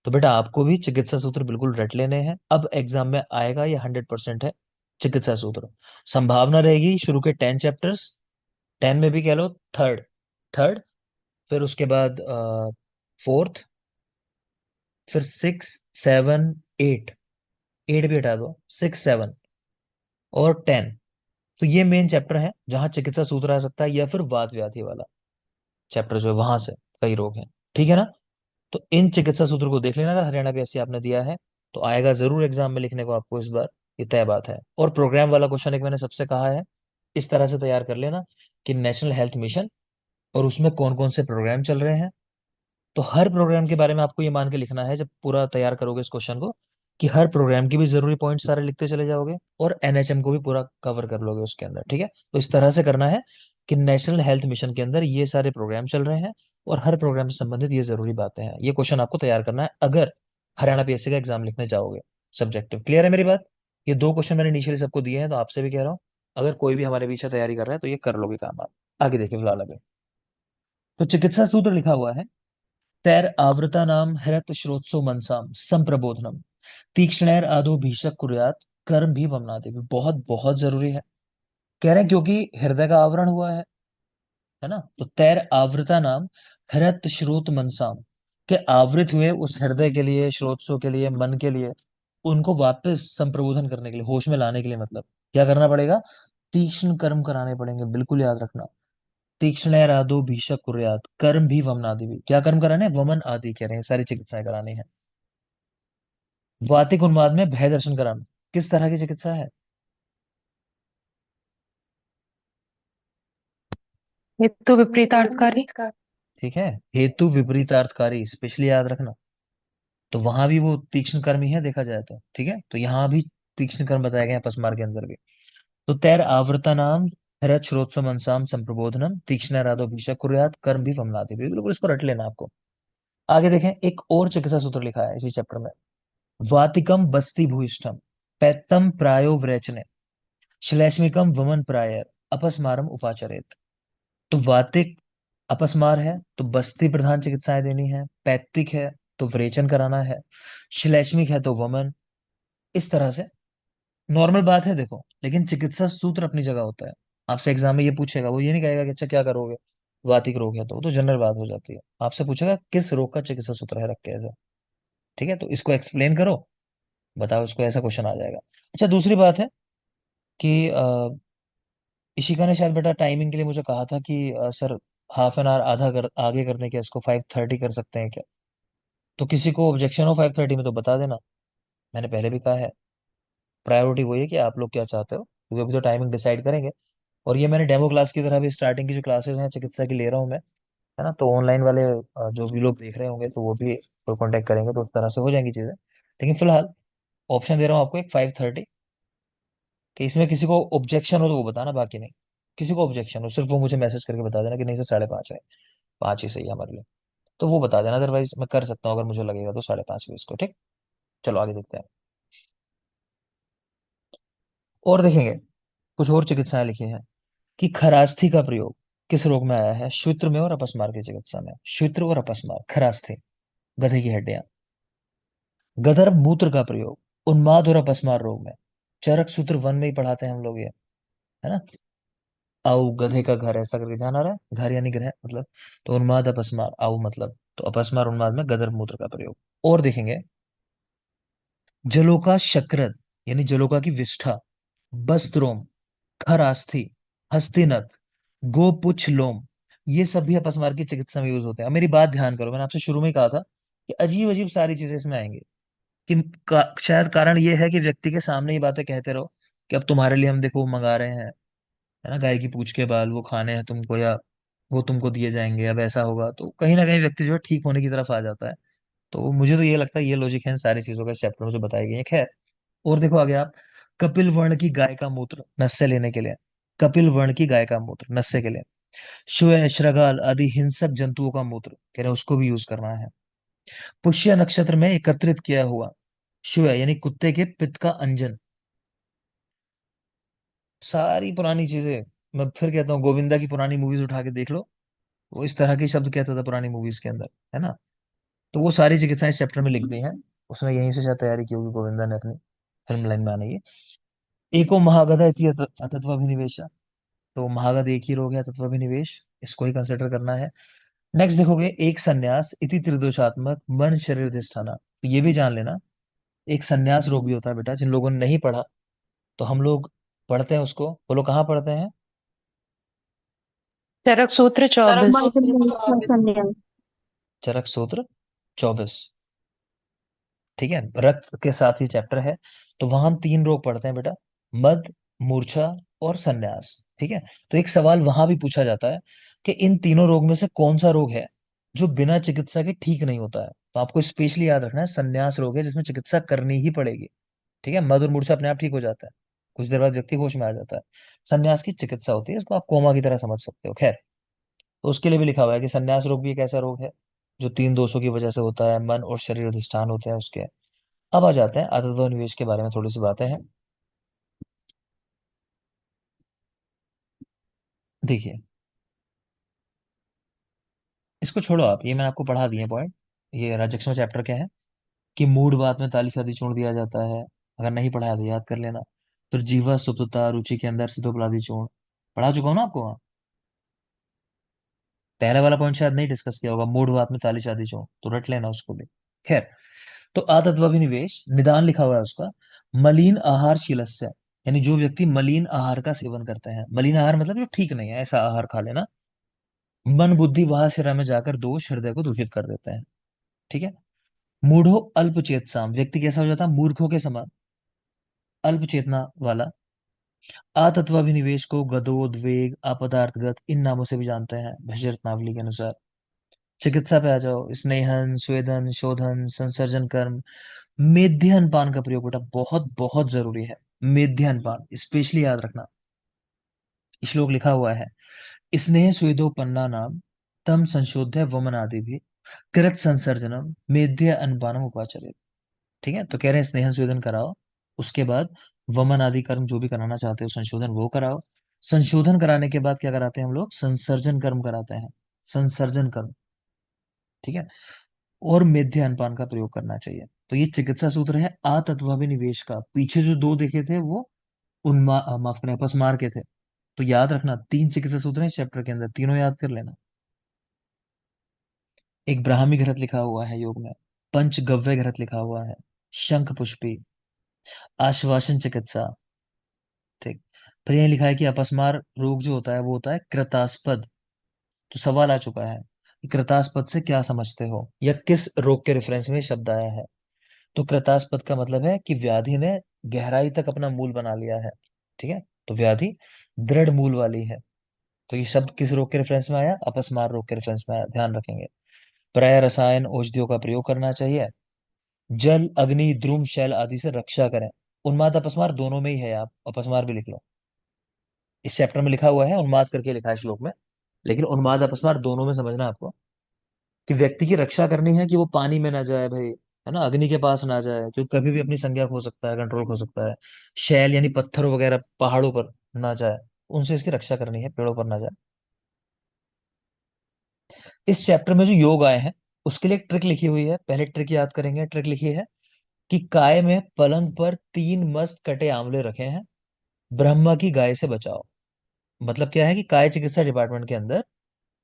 बेटा आपको भी चिकित्सा सूत्र बिल्कुल रट लेने हैं। अब एग्जाम में आएगा, ये 100% है। चिकित्सा सूत्र संभावना रहेगी शुरू के 10 चैप्टर्स, 10 में भी कह लो थर्ड, थर्ड, फिर उसके बाद फोर्थ, फिर 6, 7, 8, 8 भी हटा दो, 6, 7 और 10। तो ये मेन चैप्टर है जहां चिकित्सा सूत्र आ सकता है, या फिर वात व्याधि वाला चैप्टर जो है वहां से कई रोग हैं। ठीक है ना। तो इन चिकित्सा सूत्र को देख लेना, अगर हरियाणा पीएससी आपने दिया है तो आएगा जरूर एग्जाम में लिखने को आपको इस बार, ये तय बात है। और प्रोग्राम वाला क्वेश्चन एक मैंने सबसे कहा है, इस तरह से तैयार कर लेना कि नेशनल हेल्थ मिशन और उसमें कौन कौन से प्रोग्राम चल रहे हैं। तो हर प्रोग्राम के बारे में आपको ये मान के लिखना है जब पूरा तैयार करोगे इस क्वेश्चन को, कि हर प्रोग्राम की भी जरूरी पॉइंट सारे लिखते चले जाओगे, और एनएचएम को भी पूरा कवर कर लोगे उसके अंदर। ठीक है। तो इस तरह से करना है कि नेशनल हेल्थ मिशन के अंदर ये सारे प्रोग्राम चल रहे हैं और हर प्रोग्राम से संबंधित ये जरूरी बातें हैं। ये क्वेश्चन आपको तैयार करना है अगर हरियाणा पीएससी का एग्जाम लिखने जाओगे सब्जेक्टिव। क्लियर है मेरी बात? ये दो क्वेश्चन मैंने इनिशियली सबको दिए हैं, तो आपसे भी कह रहा हूँ अगर कोई भी हमारे पीछे तैयारी कर रहा है तो ये कर लोगे काम आप। आगे देखिए फिलहाल अभी, तो चिकित्सा सूत्र लिखा हुआ है, तैर आवृता नाम हृत श्रोत्सो मनसाम संप्रबोधनम तीक्ष्णैर आदो भीषक कुर्यात कर्म भी वमनादि भी। बहुत बहुत जरूरी है। कह रहे हैं क्योंकि हृदय का आवरण हुआ है ना। तो तैर आवृता नाम हृत श्रोत मनसाम, के आवृत हुए उस हृदय के लिए, श्रोत्सों के लिए, मन के लिए, उनको वापस संप्रबोधन करने के लिए, होश में लाने के लिए, मतलब क्या करना पड़ेगा? तीक्ष्ण कर्म कराने पड़ेंगे, बिल्कुल याद रखना। तीक्ष्ण रादो भीषक कुर्यात कर्म भी वमनादि भी। क्या कर्म कराने हैं? वमन आदि कह रहे हैं, सारी चिकित्साएं करानी है। वातिक उन्माद में भय दर्शन कराना किस तरह की चिकित्सा है? ये तो विपरीतार्थकारी। ठीक है, हेतु विपरीतार्थकारी, स्पेशली याद रखना। तो वहां भी वो तीक्ष्ण कर्म ही है देखा जाए तो। ठीक है, तो यहाँ भी तीक्ष्ण कर्म बताए गए हैं अपस्मार के अंदर भी। तो तैर आवृता नाम हरत श्रोत्सम मनसाम संप्रबोधनम तीक्ष्ण रादो भीषक कुर्यात कर्म भी वमनादि भी। बिल्कुल इसको रट लेना आपको। आगे देखें, एक और चिकित्सा सूत्र लिखा है इसी चैप्टर में, वातिकम बस्ति भूयिष्ठम पैत्तम प्रायो व्रेचने श्लेष्मिकम वमन प्रायर अपस्मारम उपाचरेत। तो वातिक अपस्मार है तो बस्ती प्रधान चिकित्साएं देनी है, पैत्तिक है तो विरेचन कराना है, श्लेष्मिक है तो वमन। इस तरह से नॉर्मल बात है देखो, लेकिन चिकित्सा सूत्र अपनी जगह होता है। आपसे एग्जाम में ये पूछेगा, वो ये नहीं कहेगा कि अच्छा क्या करोगे, वातिक रोग है तो वो तो जनरल बात हो जाती है। आपसे पूछेगा किस रोग का चिकित्सा सूत्र है, रख के ऐसा। ठीक है, तो इसको एक्सप्लेन करो, बताओ इसको, ऐसा क्वेश्चन आ जाएगा। अच्छा दूसरी बात है कि इशिका ने शायद बेटा टाइमिंग के लिए मुझे कहा था कि सर हाफ एन आवर आधा आगे करने के, इसको 5:30 कर सकते हैं क्या? तो किसी को ऑब्जेक्शन हो 5:30 में तो बता देना। मैंने पहले भी कहा है, प्रायोरिटी वही है कि आप लोग क्या चाहते हो, क्योंकि अभी तो टाइमिंग डिसाइड करेंगे। और ये मैंने डेमो क्लास की तरह भी स्टार्टिंग की जो क्लासेस हैं चिकित्सा की ले रहा हूँ मैं, है ना। तो ऑनलाइन वाले जो भी लोग देख रहे होंगे तो वो भी कॉन्टेक्ट करेंगे, तो उस तरह से हो जाएंगी चीजें। लेकिन फिलहाल ऑप्शन दे रहा हूँ आपको एक 5:30, कि इसमें किसी को ऑब्जेक्शन हो तो वो बताना, बाकी नहीं। किसी को ऑब्जेक्शन हो सिर्फ वो मुझे मैसेज करके बता देना कि नहीं सर 5:30 है, 5 ही सही है हमारे लिए। तो वो बता देना, अदरवाइज मैं कर सकता हूँ अगर मुझे लगेगा तो 5:30 भी इसको। ठीक, चलो आगे देखते हैं। और देखेंगे कुछ और चिकित्साएं लिखी हैं कि खरास्थी का प्रयोग किस रोग में आया है? शूत्र में और अपस्मार की चिकित्सा में। शूत्र और अपस्मार, खरास्थी गधे की हड्डियां। गदर्भ मूत्र का प्रयोग उन्माद और अपस्मार रोग में। चरक सूत्र 1 में ही पढ़ाते हैं हम लोग ये, है ना। आउ गधे का घर, ऐसा करके ध्यान आ रहा है, घर यानी ग्रह मतलब। तो उन्माद अपस्मार, आउ मतलब, तो अपस्मार उन्माद में गदर्भ मूत्र का प्रयोग। और देखेंगे जलोका शक्रद यानी जलोका की विष्ठा, बस्त्रोम, खरास्थी, हस्तिनक, गोपुच्छ लोम, ये सब भी अपस्मार की चिकित्सा में यूज होते हैं। अब मेरी बात ध्यान करो, मैंने आपसे शुरू में ही कहा था कि अजीब अजीब सारी चीजें इसमें आएंगी। कि शायद कारण ये है कि व्यक्ति के सामने ही बातें कहते रहो कि अब तुम्हारे लिए हम देखो मंगा रहे हैं, है ना, गाय की पूंछ के बाल वो खाने हैं तुमको, या वो तुमको दिए जाएंगे, अब ऐसा होगा, तो कहीं ना कहीं व्यक्ति जो है ठीक होने की तरफ आ जाता है। तो मुझे तो ये लगता है ये लॉजिक है इन सारी चीजों का, इस चैप्टर में जो बताई गई है। खैर, और देखो आगे आप, कपिल वर्ण की गाय का मूत्र नस्से लेने के लिए, कपिल वर्ण की गाय का मूत्र नस्से के लिए, श्वेय श्रगाल आदि हिंसक जंतुओं का मूत्र कह रहे हैं उसको भी यूज करना है। पुष्य नक्षत्र में एकत्रित किया हुआ श्वेय यानी कुत्ते के पित्त का अंजन, सारी पुरानी चीजें, मैं फिर कहता हूँ गोविंदा की पुरानी मूवीज उठा के देख लो, वो इस तरह के शब्द कहता था पुरानी मूवीज के अंदर, है ना। तो वो सारी चिकित्साएं इस चैप्टर में लिख दी हैं। उसने यहीं से शायद तैयारी की होगी गोविंदा ने अपनी फिल्म लाइन में आने की। एको महागधा इति अतत्वाभिनिवेश, तो महागध एक ही रोग है, तत्वाभिनिवेश, इसको ही कंसिडर करना है। नेक्स्ट देखोगे, एक संन्यास इति त्रिदोषात्मक मन शरीर अधिष्ठाना, तो ये भी जान लेना, एक संन्यास रोग भी होता है बेटा, जिन लोगों ने नहीं पढ़ा, तो हम लोग पढ़ते हैं उसको, बोलो कहाँ पढ़ते हैं? चरक सूत्र चरक 24। सूत्र चरक सूत्र 24। ठीक है, रक्त के साथ ही चैप्टर है। तो वहां हम तीन रोग पढ़ते हैं बेटा, मद, मूर्छा और संन्यास। ठीक है, तो एक सवाल वहां भी पूछा जाता है कि इन तीनों रोग में से कौन सा रोग है जो बिना चिकित्सा के ठीक नहीं होता है। तो आपको स्पेशली याद रखना है, संन्यास रोग है जिसमें चिकित्सा करनी ही पड़ेगी। ठीक है, मद और मूर्छा अपने आप ठीक हो जाता है, कुछ देर बाद व्यक्ति होश में आ जाता है। संन्यास की चिकित्सा होती है, इसको आप कोमा की तरह समझ सकते हो। खैर, तो उसके लिए भी लिखा हुआ है कि संन्यास रोग भी एक ऐसा रोग है जो तीन दोषों की वजह से होता है, मन और शरीर अधिष्ठान होते हैं उसके। अब आ जाते हैं आदत व निवेश के बारे में, थोड़ी सी बातें हैं। देखिए, इसको छोड़ो आप, ये मैंने आपको पढ़ा दिए पॉइंट। ये राजस्व चैप्टर क्या है कि मूड बात में ताली शादी चूर्ण दिया जाता है, अगर नहीं पढ़ा है तो याद कर लेना। फिर जीवा सुप्तता रुचि के अंदर सितोपलादी चूर्ण, पढ़ा चुका हूँ ना आपको वहाँ। पहले वाला पॉइंट शायद नहीं डिस्कस किया होगा, मूड बात में ताली शादी चूर्ण, तो रट लेना उसको भी। खैर, तो आतत्वाभिनिवेश निदान लिखा हुआ है उसका, मलिन आहार शीलस्य, यानी जो व्यक्ति मलिन आहार का सेवन करते हैं, मलिन आहार मतलब जो ठीक नहीं है ऐसा आहार खा लेना, मन बुद्धि वहां सिरा में जाकर दोष हृदय को दूषित कर देते हैं। ठीक है, मूढ़ो अल्प चेतसाम, व्यक्ति कैसा हो जाता है, मूर्खों के समान, अल्प चेतना वाला। आतत्वाभिनिवेश को गदोद्वेग, अपदार्थगत, इन नामों से भी जानते हैं भजर रत्नावली के अनुसार। चिकित्सा पे आ जाओ, स्नेहन, स्वेदन, शोधन, संसर्जन कर्म, मेध्यन पान का प्रयोग बेटा बहुत बहुत जरूरी है। मेध्यन पान स्पेशली याद रखना, श्लोक लिखा हुआ है, स्नेह स्वेदोपन्ना नाम तम संशोध्य वमन आदि भी कृत संसर्जनम मेध्य अनपानम उपाचर्य। ठीक है, तो कह रहे हैं स्नेहन स्वेदन कराओ, उसके बाद वमन आदि कर्म जो भी कराना चाहते हो संशोधन वो कराओ। संशोधन कराने के बाद क्या कराते हैं हम लोग, संसर्जन कर्म कराते हैं, संसर्जन कर्म। ठीक है, और मेध्य अनपान का प्रयोग करना चाहिए। तो ये चिकित्सा सूत्र है आतत्वाभिनिवेश का। पीछे जो दो देखे थे वो माफ करें अपस्मार के थे। तो याद रखना, तीन चिकित्सा सूत्र हैं इस चैप्टर के अंदर, तीनों याद कर लेना। एक ब्राह्मी घृत लिखा हुआ है योग में, पंचगव्य घृत लिखा हुआ है, शंख पुष्पी, आश्वासन चिकित्सा। ठीक, फिर यह लिखा है कि अपस्मार रोग जो होता है वो होता है कृतास्पद। तो सवाल आ चुका है कि कृतास्पद से क्या समझते हो, या किस रोग के रेफरेंस में ये शब्द आया है। तो कृतास्पद का मतलब है कि व्याधि ने गहराई तक अपना मूल बना लिया है। ठीक है, तो व्याधि दृढ़ मूल वाली है। तो ये शब्द किस रोग के रेफरेंस में आया, अपस्मार रोग के रेफरेंस में आया, ध्यान रखेंगे। प्राय रसायन औषधियों का प्रयोग करना चाहिए। जल अग्नि द्रुम शैल आदि से रक्षा करें। उन्माद अपस्मार दोनों में ही है, आप अपस्मार भी लिख लो, इस चैप्टर में लिखा हुआ है उन्माद करके लिखा है श्लोक में, लेकिन उन्माद अपस्मार दोनों में समझना आपको, कि व्यक्ति की रक्षा करनी है कि वो पानी में ना जाए भाई, है ना, अग्नि के पास ना जाए क्योंकि कभी भी अपनी संज्ञा खो सकता है, कंट्रोल खो सकता है। शैल यानी पत्थरों वगैरह पहाड़ों पर ना जाए, उनसे इसकी रक्षा करनी है, पेड़ों पर ना जाए। इस चैप्टर में जो योग आए हैं उसके लिए एक ट्रिक लिखी हुई है, पहले ट्रिक याद करेंगे। ट्रिक लिखी है कि काय में पलंग पर तीन मस्त कटे आंवले रखे हैं, ब्रह्मा की गाय से बचाओ। मतलब क्या है कि काय चिकित्सा डिपार्टमेंट के अंदर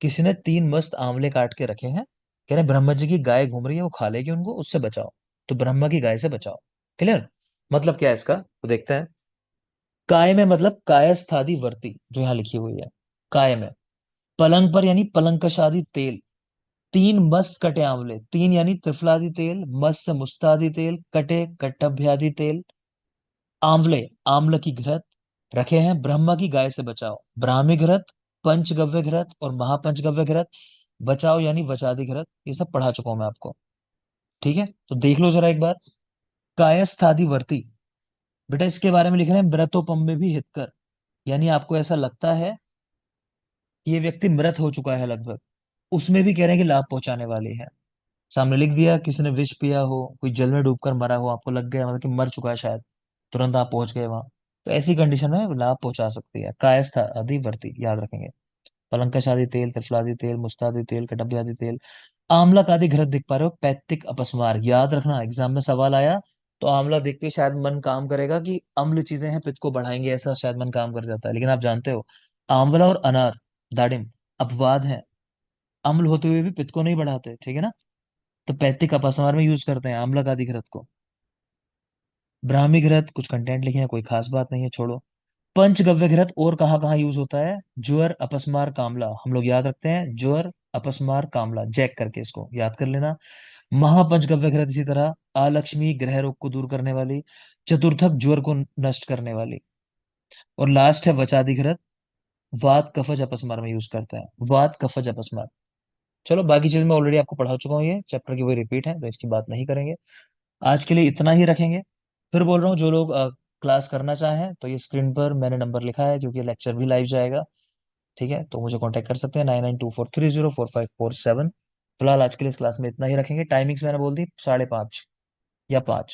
किसी ने तीन मस्त आंवले काट के रखे हैं, कह रहे ब्रह्मा जी की गाय घूम रही है वो खा लेगी उनको, उससे बचाओ। तो ब्रह्मा की गाय से बचाओ। क्लियर, मतलब क्या है इसका, तो देखते हैं। काय में मतलब कायस्थादि वर्ती जो यहाँ लिखी हुई है, काय में, पलंग पर यानी पलंकशादि तेल, तीन मस्त कटे आंवले, तीन यानी त्रिफलादि तेल, मत्स्य मुस्तादि तेल, कटे कट्टभ्यादि तेल, आंवले आम्ल की घृत रखे हैं, ब्रह्मा की गाय से बचाओ, ब्राह्मी घृत, पंचगव्य घृत और महापंचगव्य घृत, बचाओ यानी वचादि घृत, ये सब पढ़ा चुका हूं मैं आपको। ठीक है, तो देख लो जरा एक बार। कायस्थादि वर्ती, बेटा इसके बारे में लिख रहे हैं मृतोपम में भी हितकर, यानी आपको ऐसा लगता है कि ये व्यक्ति मृत हो चुका है लगभग, उसमें भी कह रहे हैं कि लाभ पहुंचाने वाले हैं। सामने लिख दिया, किसी ने विष पिया हो, कोई जल में डूबकर मरा हो, आपको लग गया मतलब कि मर चुका है शायद, तुरंत आप पहुंच गए वहां, तो ऐसी कंडीशन में लाभ पहुंचा सकती है कायस्थ आदि वर्ती, याद रखेंगे। पलंकश आदि तेल, त्रिफलादि तेल, मुस्तादि तेल, कटव्य आदि तेल, आंवलक आदि घृत दिख पा रहे हो, पैत्तिक अपस्मार, याद रखना एग्जाम में सवाल आया तो आंवला देख के शायद मन काम करेगा कि अम्ल चीजें हैं पित्त को बढ़ाएंगे, ऐसा शायद मन काम कर जाता है, लेकिन आप जानते हो आंवला और अनार, दाडिम अपवाद है, अम्ल होते हुए भी पित्त को नहीं बढ़ाते, ठीक है ना। तो पैत्तिक अपस्मार में यूज करते हैं आंवलक आदि घृत को। ब्राह्मी घृत कुछ कंटेंट लिखे हैं, कोई खास बात नहीं है, छोड़ो। पंचगव्य घृत और कहाँ कहाँ यूज होता है, ज्वर अपस्मार कामला, हम लोग याद रखते हैं ज्वर अपस्मार कामला, जैक करके इसको याद कर लेना। महापंचगव्य घृत इसी तरह अलक्ष्मी ग्रह रोग को दूर करने वाली, चतुर्थक ज्वर को नष्ट करने वाली, और लास्ट है वचादि घृत, वात कफज अपस्मार में यूज करते हैं, वात कफज अपस्मार। चलो बाकी चीज मैं ऑलरेडी आपको पढ़ा चुका हूँ, ये चैप्टर की वही रिपीट है, तो इसकी बात नहीं करेंगे। आज के लिए इतना ही रखेंगे। फिर बोल रहा हूँ, जो लोग क्लास करना चाहें तो ये स्क्रीन पर मैंने नंबर लिखा है, क्योंकि लेक्चर भी लाइव जाएगा। ठीक है, तो मुझे कांटेक्ट कर सकते हैं 9924304547। फिलहाल आज के लिए इस क्लास में इतना ही रखेंगे, टाइमिंग्स मैंने बोल दी 5:30 या 5।